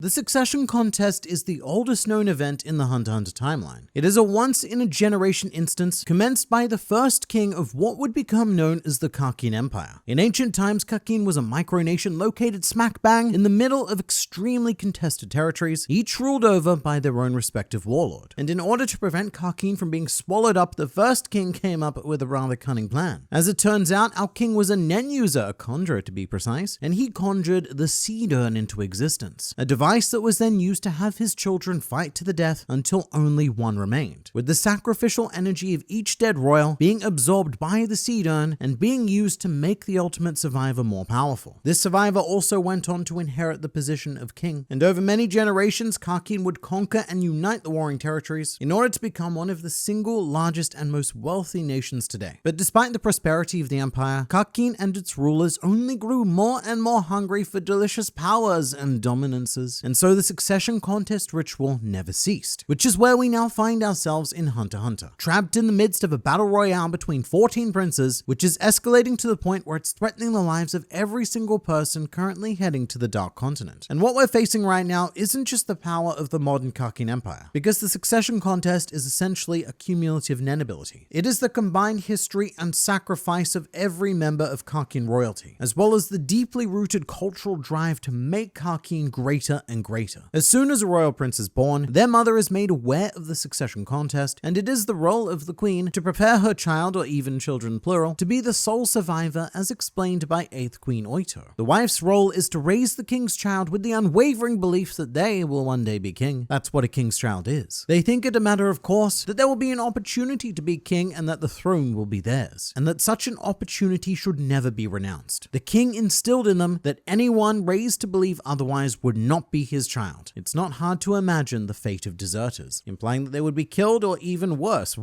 The succession contest is the oldest known event in the Hunter x Hunter timeline. It is a once-in-a-generation instance commenced by the first king of what would become known as the Karkin Empire. In ancient times, Karkin was a micronation located smack bang in the middle of extremely contested territories, each ruled over by their own respective warlord. And in order to prevent Karkin from being swallowed up, the first king came up with a rather cunning plan. As it turns out, our king was a Nen user, a conjurer to be precise, and he conjured the Seed Urn into existence, a device that was then used to have his children fight to the death until only one remained, with the sacrificial energy of each dead royal being absorbed by the Seed Urn and being used to make the ultimate survivor more powerful. This survivor also went on to inherit the position of king, and over many generations, Karkin would conquer and unite the warring territories in order to become one of the single largest and most wealthy nations today. But despite the prosperity of the empire, Karkin and its rulers only grew more and more hungry for delicious powers and dominances. And so the succession contest ritual never ceased, which is where we now find ourselves in Hunter x Hunter, trapped in the midst of a battle royale between 14 princes, which is escalating to the point where it's threatening the lives of every single person currently heading to the Dark Continent. And what we're facing right now isn't just the power of the modern Karkin Empire, because the succession contest is essentially a cumulative Nen ability. It is the combined history and sacrifice of every member of Karkin royalty, as well as the deeply rooted cultural drive to make Karkin greater and greater. As soon as a royal prince is born, their mother is made aware of the succession contest, and it is the role of the queen to prepare her child, or even children plural, to be the sole survivor as explained by 8th Queen Oito. The wife's role is to raise the king's child with the unwavering belief that they will one day be king. That's what a king's child is. They think it a matter of course that there will be an opportunity to be king and that the throne will be theirs, and that such an opportunity should never be renounced. The king instilled in them that anyone raised to believe otherwise would not be his child. It's not hard to imagine the fate of deserters, implying that they would be killed, or even worse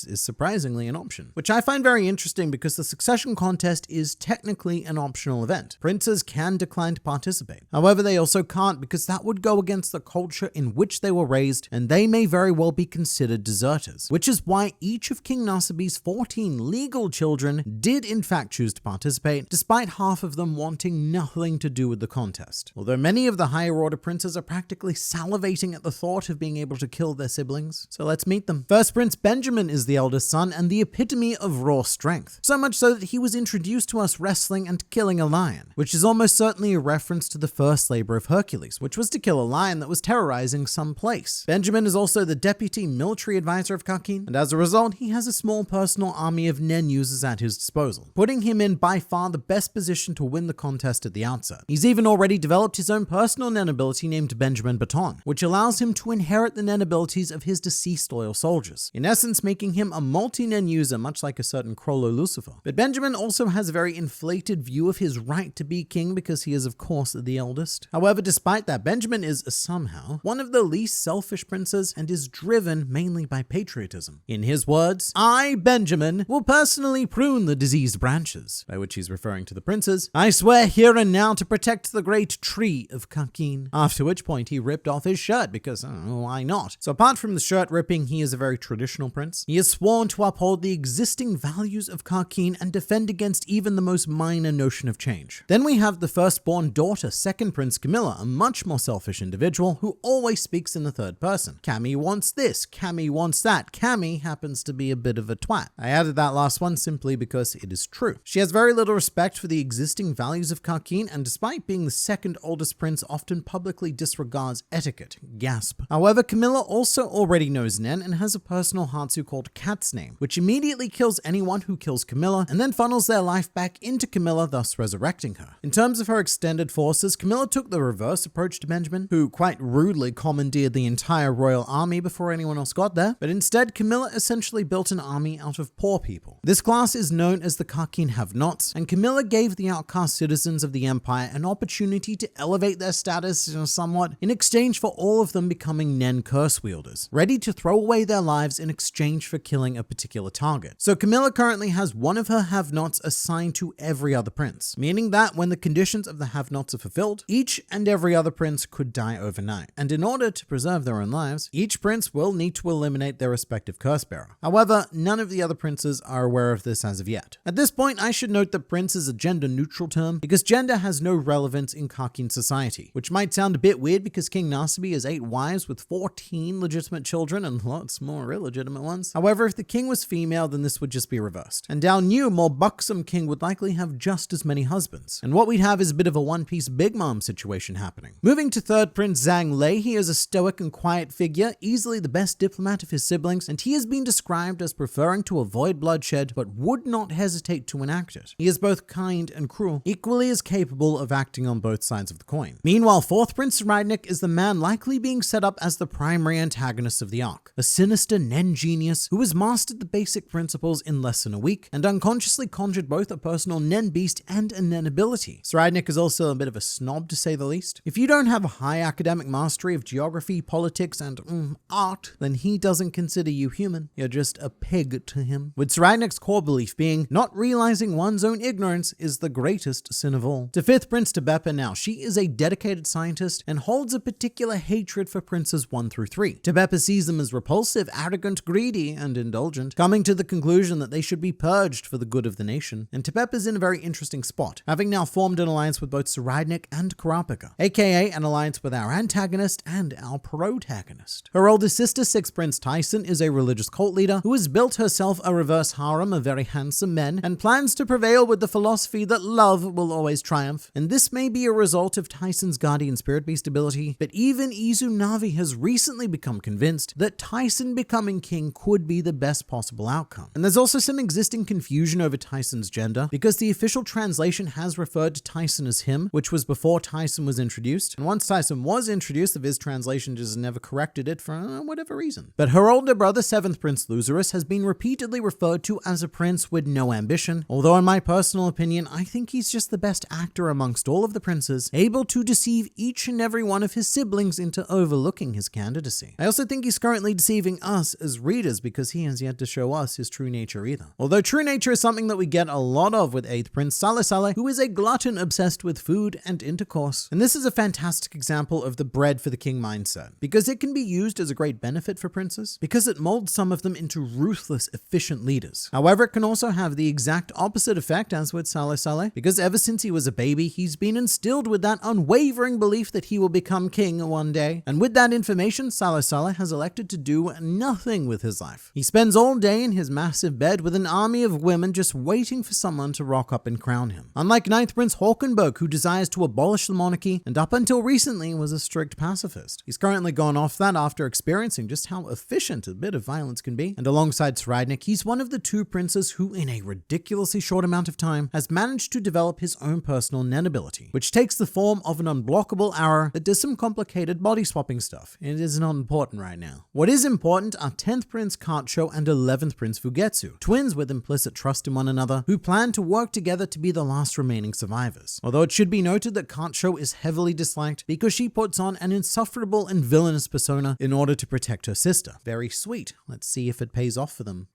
is surprisingly an option, which I find very interesting because the succession contest is technically an optional event. Princes can decline to participate. However, they also can't, because that would go against the culture in which they were raised, and they may very well be considered deserters, which is why each of King Nasabi's 14 legal children did in fact choose to participate, despite half of them wanting nothing to do with the contest. Although many of the higher order princes are practically salivating at the thought of being able to kill their siblings. So let's meet them. First, Prince Benjamin is the eldest son and the epitome of raw strength. So much so that he was introduced to us wrestling and killing a lion, which is almost certainly a reference to the first labor of Hercules, which was to kill a lion that was terrorizing some place. Benjamin is also the deputy military advisor of Karkin, and as a result, he has a small personal army of Nen users at his disposal, putting him in by far the best position to win the contest at the outset. He's even already developed his own personal Nen ability named Benjamin Baton, which allows him to inherit the Nen abilities of his deceased loyal soldiers, in essence making him a multi-Nen user, much like a certain Crollo Lucifer. But Benjamin also has a very inflated view of his right to be king because he is of course the eldest. However, despite that, Benjamin is somehow one of the least selfish princes and is driven mainly by patriotism. In his words, "I, Benjamin, will personally prune the diseased branches," by which he's referring to the princes. "I swear here and now to protect the great tree of Karkin." After which point he ripped off his shirt because, why not? So apart from the shirt ripping, he is a very traditional prince. He is sworn to uphold the existing values of Karkin and defend against even the most minor notion of change. Then we have the firstborn daughter, second Prince Camilla, a much more selfish individual who always speaks in the third person. Cammy wants this, Cammy wants that. Cammy happens to be a bit of a twat. I added that last one simply because it is true. She has very little respect for the existing values of Karkin, and despite being the second oldest prince, often publicly disregards etiquette. Gasp. However, Camilla also already knows Nen and has a personal Hatsu called Cat's Name, which immediately kills anyone who kills Camilla and then funnels their life back into Camilla, thus resurrecting her. In terms of her extended forces, Camilla took the reverse approach to Benjamin, who quite rudely commandeered the entire royal army before anyone else got there, but instead Camilla essentially built an army out of poor people. This class is known as the Karkin Have-Nots, and Camilla gave the outcast citizens of the empire an opportunity to elevate their status somewhat in exchange for all of them becoming Nen curse wielders, ready to throw away their lives in exchange for killing a particular target. So Camilla currently has one of her have-nots assigned to every other prince, meaning that when the conditions of the have-nots are fulfilled, each and every other prince could die overnight. And in order to preserve their own lives, each prince will need to eliminate their respective curse bearer. However, none of the other princes are aware of this as of yet. At this point, I should note that prince is a gender-neutral term because gender has no relevance in Karkin society, which might sound sound a bit weird because King Narsibi has 8 wives with 14 legitimate children and lots more illegitimate ones. However, if the king was female, then this would just be reversed. And our new, more buxom king would likely have just as many husbands. And what we'd have is a bit of a One Piece Big Mom situation happening. Moving to third Prince Zhang Lei, he is a stoic and quiet figure, easily the best diplomat of his siblings, and he has been described as preferring to avoid bloodshed but would not hesitate to enact it. He is both kind and cruel, equally as capable of acting on both sides of the coin. Meanwhile, fourth Prince Rydnik is the man likely being set up as the primary antagonist of the arc, a sinister Nen genius who has mastered the basic principles in less than a week and unconsciously conjured both a personal Nen beast and a Nen ability. Rydnik is also a bit of a snob, to say the least. If you don't have a high academic mastery of geography, politics, and art, then he doesn't consider you human. You're just a pig to him. With Rydnik's core belief being not realizing one's own ignorance is the greatest sin of all. To fifth Prince Tebepa now, she is a dedicated scientist and holds a particular hatred for Princes 1 through 3. Tebepa sees them as repulsive, arrogant, greedy, and indulgent, coming to the conclusion that they should be purged for the good of the nation. And Tebepa's in a very interesting spot, having now formed an alliance with both Rydnik and Kurapika, aka an alliance with our antagonist and our protagonist. Her older sister, sixth Prince Tyson, is a religious cult leader who has built herself a reverse harem of very handsome men and plans to prevail with the philosophy that love will always triumph. And this may be a result of Tyson's guardian spirit beast ability, but even Izunavi has recently become convinced that Tyson becoming king could be the best possible outcome. And there's also some existing confusion over Tyson's gender, because the official translation has referred to Tyson as him, which was before Tyson was introduced. And once Tyson was introduced, the Viz translation just never corrected it for whatever reason. But her older brother, 7th Prince Luzerus, has been repeatedly referred to as a prince with no ambition, although in my personal opinion, I think he's just the best actor amongst all of the princes, able to deceive each and every one of his siblings into overlooking his candidacy. I also think he's currently deceiving us as readers because he has yet to show us his true nature either. Although true nature is something that we get a lot of with 8th Prince Saleh Saleh, who is a glutton obsessed with food and intercourse. And this is a fantastic example of the bread for the king mindset, because it can be used as a great benefit for princes, because it molds some of them into ruthless, efficient leaders. However, it can also have the exact opposite effect as with Saleh Saleh, because ever since he was a baby, he's been instilled with that unwavering belief that he will become king one day. And with that information, Saleh Saleh has elected to do nothing with his life. He spends all day in his massive bed with an army of women just waiting for someone to rock up and crown him. Unlike 9th Prince Håkenberg, who desires to abolish the monarchy and up until recently was a strict pacifist. He's currently gone off that after experiencing just how efficient a bit of violence can be. And alongside Rydnik, he's one of the 2 princes who in a ridiculously short amount of time has managed to develop his own personal Nen ability, which takes the form of an unblockable arrow that does some complicated body swapping stuff. It is not important right now. What is important are 10th Prince Karcho and 11th Prince Fugetsu, twins with implicit trust in one another, who plan to work together to be the last remaining survivors. Although it should be noted that Karcho is heavily disliked because she puts on an insufferable and villainous persona in order to protect her sister. Very sweet. Let's see if it pays off for them.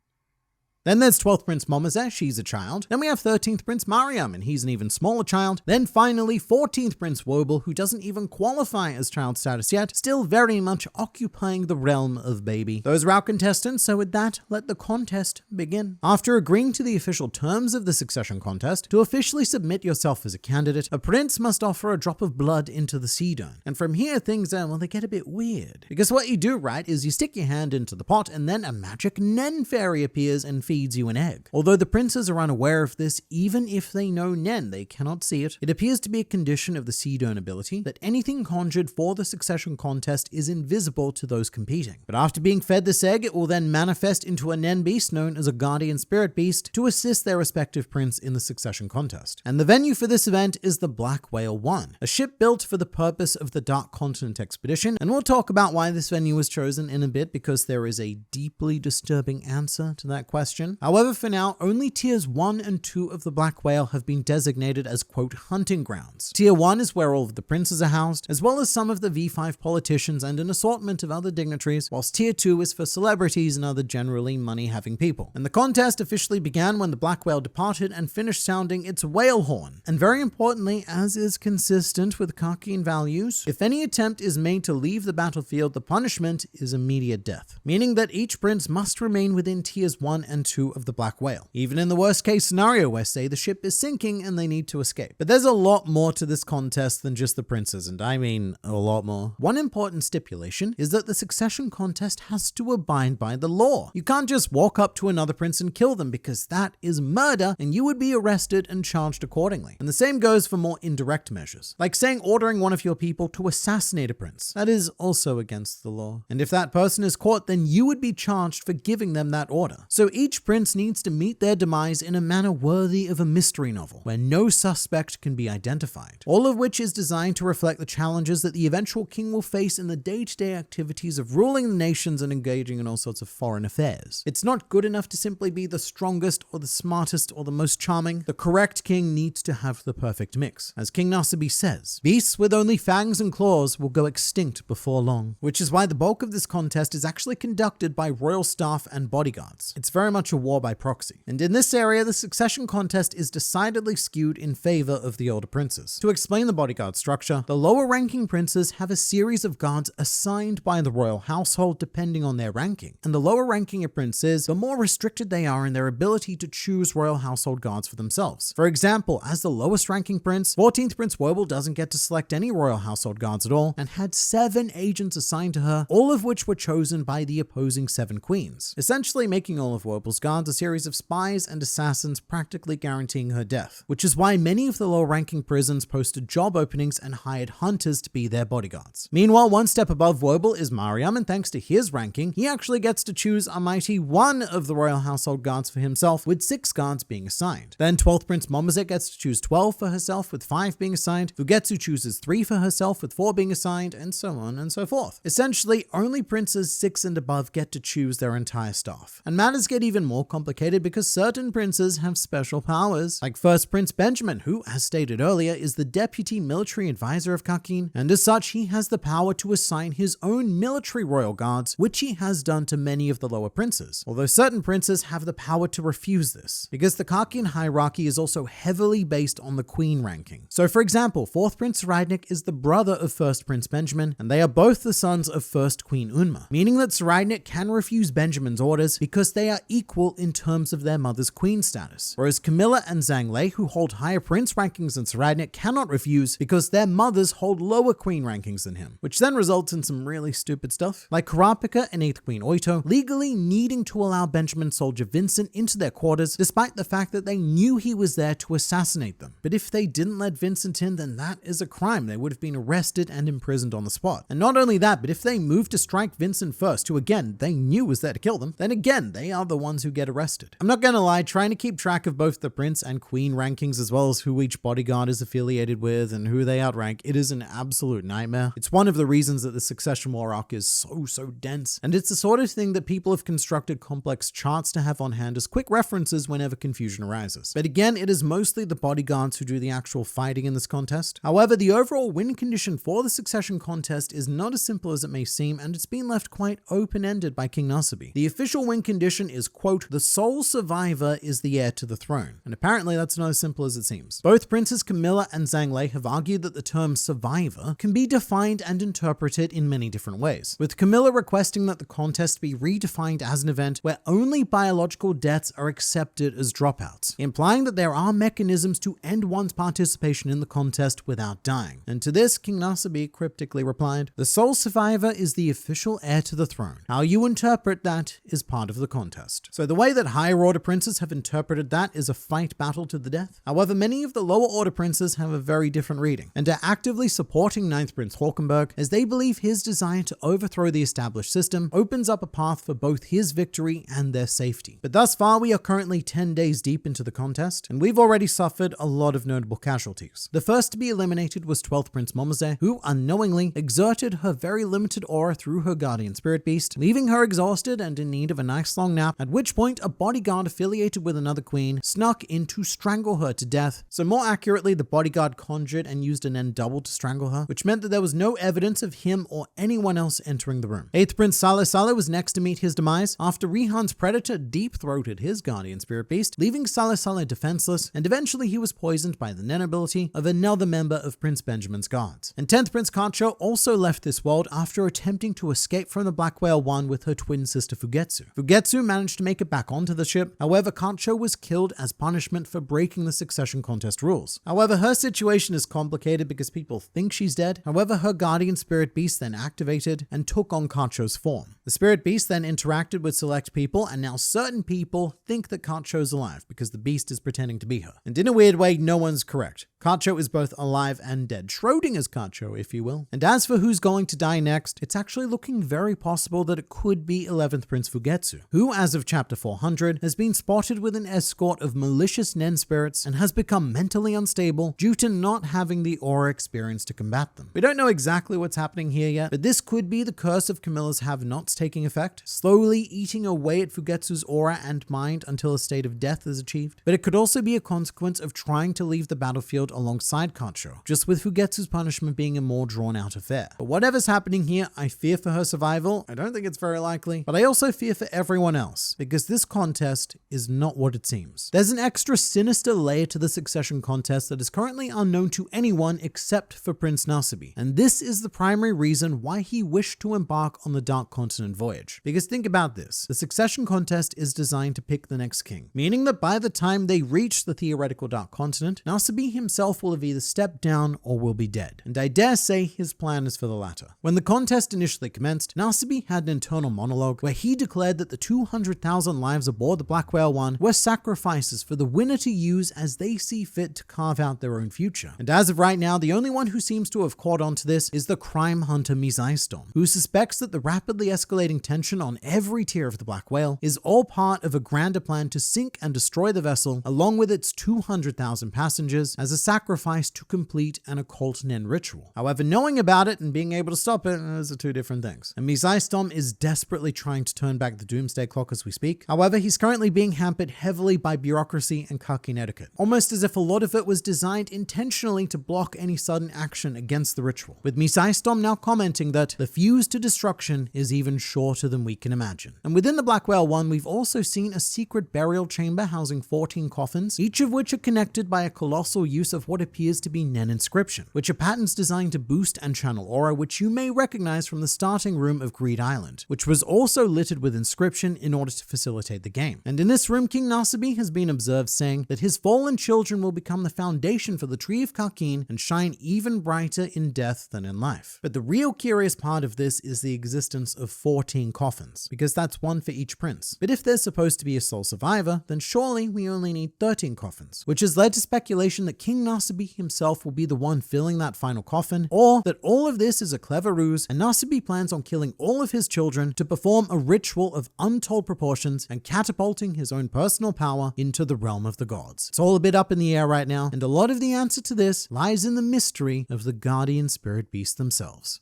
Then there's 12th Prince Momose, she's a child. Then we have 13th Prince Mariam, and he's an even smaller child. Then finally 14th Prince Wobel, who doesn't even qualify as child status yet, still very much occupying the realm of baby. Those are our contestants, so with that, let the contest begin. After agreeing to the official terms of the succession contest, to officially submit yourself as a candidate, a prince must offer a drop of blood into the seed urn. And from here, things they get a bit weird. Because what you do, right, is you stick your hand into the pot, and then a magic Nen fairy appears and feeds you an egg. Although the princes are unaware of this, even if they know Nen, they cannot see it. It appears to be a condition of the seed urn ability that anything conjured for the succession contest is invisible to those competing. But after being fed this egg, it will then manifest into a Nen beast known as a guardian spirit beast to assist their respective prince in the succession contest. And the venue for this event is the Black Whale 1, a ship built for the purpose of the Dark Continent expedition, and we'll talk about why this venue was chosen in a bit, because there is a deeply disturbing answer to that question. However, for now, only tiers 1 and 2 of the Black Whale have been designated as, quote, hunting grounds. Tier 1 is where all of the princes are housed, as well as some of the V5 politicians and an assortment of other dignitaries, whilst tier 2 is for celebrities and other generally money-having people. And the contest officially began when the Black Whale departed and finished sounding its whale horn. And very importantly, as is consistent with Kakian values, if any attempt is made to leave the battlefield, the punishment is immediate death, meaning that each prince must remain within tiers 1 and 2 of the Black Whale, even in the worst case scenario where, say, the ship is sinking and they need to escape. But there's a lot more to this contest than just the princes, and I mean a lot more. One important stipulation is that the succession contest has to abide by the law. You can't just walk up to another prince and kill them, because that is murder and you would be arrested and charged accordingly. And the same goes for more indirect measures, like saying ordering one of your people to assassinate a prince. That is also against the law. And if that person is caught, then you would be charged for giving them that order. So each prince needs to meet their demise in a manner worthy of a mystery novel, where no suspect can be identified. All of which is designed to reflect the challenges that the eventual king will face in the day-to-day activities of ruling the nations and engaging in all sorts of foreign affairs. It's not good enough to simply be the strongest or the smartest or the most charming. The correct king needs to have the perfect mix. As King Nasibi says, beasts with only fangs and claws will go extinct before long. Which is why the bulk of this contest is actually conducted by royal staff and bodyguards. It's very much a war by proxy. And in this area, the succession contest is decidedly skewed in favor of the older princes. To explain the bodyguard structure, the lower ranking princes have a series of guards assigned by the royal household depending on their ranking. And the lower ranking a prince is, the more restricted they are in their ability to choose royal household guards for themselves. For example, as the lowest ranking prince, 14th Prince Wobble doesn't get to select any royal household guards at all, and had 7 agents assigned to her, all of which were chosen by the opposing 7 queens, essentially making all of Wobble's guards a series of spies and assassins, practically guaranteeing her death, which is why many of the lower-ranking prisons posted job openings and hired hunters to be their bodyguards. Meanwhile, one step above Wobble is Mariam, and thanks to his ranking, he actually gets to choose a mighty 1 of the royal household guards for himself, with 6 guards being assigned. Then 12th Prince Momozet gets to choose 12 for herself, with 5 being assigned. Fugetsu chooses 3 for herself, with 4 being assigned, and so on and so forth. Essentially, only princes 6 and above get to choose their entire staff. And matters get even more complicated because certain princes have special powers, like First Prince Benjamin, who, as stated earlier, is the deputy military advisor of Kakin, and as such, he has the power to assign his own military royal guards, which he has done to many of the lower princes. Although certain princes have the power to refuse this, because the Kakin hierarchy is also heavily based on the queen ranking. So for example, 4th Prince Saraidnik is the brother of 1st Prince Benjamin, and they are both the sons of 1st Queen Unma, meaning that Saraidnik can refuse Benjamin's orders because they are equal in terms of their mother's queen status. Whereas Camilla and Zhang Lei, who hold higher prince rankings than Saraidnik, cannot refuse because their mothers hold lower queen rankings than him, which then results in some really stupid stuff, like Kurapika and 8th Queen Oito legally needing to allow Benjamin soldier Vincent into their quarters despite the fact that they knew he was there to assassinate them. But if they didn't let Vincent in, then that is a crime. They would have been arrested and imprisoned on the spot. And not only that, but if they moved to strike Vincent first, who again they knew was there to kill them, then again they are the ones who get arrested. I'm not gonna lie, trying to keep track of both the prince and queen rankings as well as who each bodyguard is affiliated with and who they outrank, it is an absolute nightmare. It's one of the reasons that the Succession War arc is so dense, and it's the sort of thing that people have constructed complex charts to have on hand as quick references whenever confusion arises. But again, it is mostly the bodyguards who do the actual fighting in this contest. However, the overall win condition for the succession contest is not as simple as it may seem, and it's been left quite open-ended by King Nasibi. The official win condition is, quote, the sole survivor is the heir to the throne. And apparently that's not as simple as it seems. Both Princes Camilla and Zhang Lei have argued that the term survivor can be defined and interpreted in many different ways, with Camilla requesting that the contest be redefined as an event where only biological deaths are accepted as dropouts, implying that there are mechanisms to end one's participation in the contest without dying. And to this, King Nasibi cryptically replied, the sole survivor is the official heir to the throne. How you interpret that is part of the contest. So the way that higher order princes have interpreted that is a fight battle to the death. However, many of the lower order princes have a very different reading, and are actively supporting 9th Prince Hawkenberg as they believe his desire to overthrow the established system opens up a path for both his victory and their safety. But thus far, we are currently 10 days deep into the contest, and we've already suffered a lot of notable casualties. The first to be eliminated was 12th Prince Momose, who unknowingly exerted her very limited aura through her guardian spirit beast, leaving her exhausted and in need of a nice long nap, at which point a bodyguard affiliated with another queen snuck in to strangle her to death. So more accurately, the bodyguard conjured and used an end double to strangle her, which meant that there was no evidence of him or anyone else entering the room. 8th Prince Saleh Saleh was next to meet his demise after Rihan's predator deep-throated his guardian spirit beast, leaving Saleh Saleh defenseless, and eventually he was poisoned by the nanobility of another member of Prince Benjamin's guards. And 10th Prince Kacho also left this world after attempting to escape from the Black Whale 1 with her twin sister Fugetsu. Fugetsu managed to make make it back onto the ship. However, Kacho was killed as punishment for breaking the succession contest rules. However, her situation is complicated because people think she's dead. However, her guardian spirit beast then activated and took on Kacho's form. The spirit beast then interacted with select people, and now certain people think that Kacho's alive because the beast is pretending to be her. And in a weird way, no one's correct. Kacho is both alive and dead. Schrodinger's Kacho, if you will. And as for who's going to die next, it's actually looking very possible that it could be 11th Prince Fugetsu, who, as of chapter 400, has been spotted with an escort of malicious Nen spirits and has become mentally unstable due to not having the aura experience to combat them. We don't know exactly what's happening here yet, but this could be the curse of Camilla's have-nots taking effect, slowly eating away at Fugetsu's aura and mind until a state of death is achieved. But it could also be a consequence of trying to leave the battlefield alongside Kacho, just with Fugetsu's punishment being a more drawn-out affair. But whatever's happening here, I fear for her survival. I don't think it's very likely, but I also fear for everyone else, because this contest is not what it seems. There's an extra sinister layer to the succession contest that is currently unknown to anyone except for Prince Nasubi, and this is the primary reason why he wished to embark on the Dark Continent voyage. Because think about this, the succession contest is designed to pick the next king, meaning that by the time they reach the theoretical Dark Continent, Nasubi himself will have either stepped down or will be dead, and I dare say his plan is for the latter. When the contest initially commenced, Nasubi had an internal monologue where he declared that the 200,000 lives aboard the Black Whale 1 were sacrifices for the winner to use as they see fit to carve out their own future. And as of right now, the only one who seems to have caught on to this is the crime hunter Misaistom, who suspects that the rapidly escalating tension on every tier of the Black Whale is all part of a grander plan to sink and destroy the vessel along with its 200,000 passengers as a sacrifice to complete an occult Nen ritual. However, knowing about it and being able to stop it, those are two different things. And Misaistom is desperately trying to turn back the doomsday clock as we speak. However, he's currently being hampered heavily by bureaucracy and Kakin etiquette, almost as if a lot of it was designed intentionally to block any sudden action against the ritual, with Misaistom now commenting that the fuse to destruction is even shorter than we can imagine. And within the Black Whale 1, we've also seen a secret burial chamber housing 14 coffins, each of which are connected by a colossal use of what appears to be Nen inscription, which are patterns designed to boost and channel aura, which you may recognize from the starting room of Greed Island, which was also littered with inscription in order to facilitate the game. And in this room, King Nasubi has been observed saying that his fallen children will become the foundation for the Tree of Kakin and shine even brighter in death than in life. But the real curious part of this is the existence of 14 coffins, because that's one for each prince. But if there's supposed to be a sole survivor, then surely we only need 13 coffins, which has led to speculation that King Nasubi himself will be the one filling that final coffin, or that all of this is a clever ruse and Nasubi plans on killing all of his children to perform a ritual of untold proportions and catapulting his own personal power into the realm of the gods. It's all a bit up in the air right now, and a lot of the answer to this lies in the mystery of the guardian spirit beasts themselves.